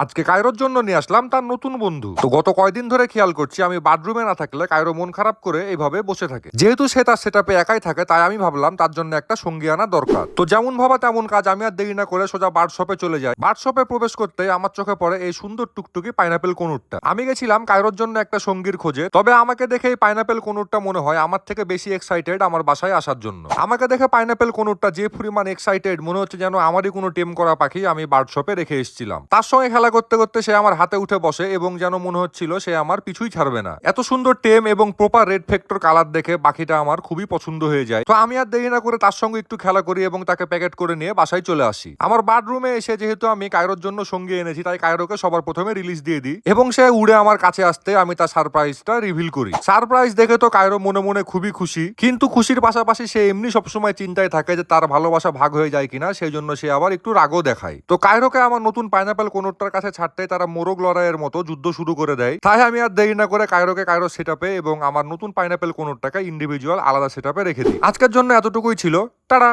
আজকে কায়রোর জন্য নিয়ে আসলাম তার নতুন বন্ধু। তো গত কয়দিন ধরে খেয়াল করছি আমি বাথরুমে না থাকলে কায়রো মন খারাপ করে এইভাবে বসে থাকে। যেহেতু সে তার সেটআপে একাই থাকে তাই আমি ভাবলাম তার জন্য একটা সঙ্গী আনা দরকার। তো যেমন ভাবা তেমন কাজ, আমি আর দেরি না করে সোজা বার্ড শপে চলে যাই। বার্ড শপে প্রবেশ করতে আমার চোখে পড়ে এই সুন্দর টুকটুকি পাইনাপেল কনুরটা। আমি গেছিলাম কায়রোর জন্য একটা সঙ্গীর খোঁজে, তবে আমাকে দেখে এই পাইনাপেল কনুরটা মনে হয় আমার থেকে বেশি এক্সাইটেড আমার বাসায় আসার জন্য। আমাকে দেখে পাইনাপেল কনুরটা যে পরিমাণ এক্সাইটেড, মনে হচ্ছে যেন আমারই কোনো টেম করা পাখি আমি বার্ড শপে রেখে এসেছিলাম। তার সঙ্গে খেলা করতে করতে সে আমার হাতে উঠে বসে এবং যেন মনে হচ্ছিল সে আমার পিছুই ছাড়বে না। এত সুন্দর টেম এবং প্রপার রেড ফ্যাক্টর কালার দেখে পাখিটা আমার খুবই পছন্দ হয়ে যায়। তো আমি আর দেরি না করে তার সঙ্গে একটু খেলা করি এবং তাকে প্যাকেট করে নিয়ে বাসায় চলে আসি। আমার বাথরুমে এসে যেহেতু আমি কায়রোর জন্য সঙ্গী এনেছি তাই কায়রোকে সবার প্রথমে রিলিজ দিয়ে দিই এবং সে উড়ে আমার কাছে আসতে আমি তার সারপ্রাইজটা রিভিল করি। সারপ্রাইজ দেখে তো কায়রো মনে মনে খুবই খুশি, কিন্তু খুশির পাশাপাশি সে এমনি সবসময় চিন্তায় থাকে যে তার ভালোবাসা ভাগ হয়ে যায় কিনা, সেই জন্য সে আবার একটু রাগও দেখায়। তো কায়রোকে আমার নতুন পাইনাপেল কোনোটার কাছে ছাড়তে তারা মোরগ লড়াইয়ের মতো যুদ্ধ শুরু করে দেয়। তাই আমি আর দেরি না করে কায়রোকে কায়রো সেটআপে এবং আমার নতুন পাইনাপেল কোনোটাকে ইন্ডিভিজুয়াল আলাদা সেটআপে রেখে দিই। আজকের জন্য এতটুকুই ছিল। টাটা।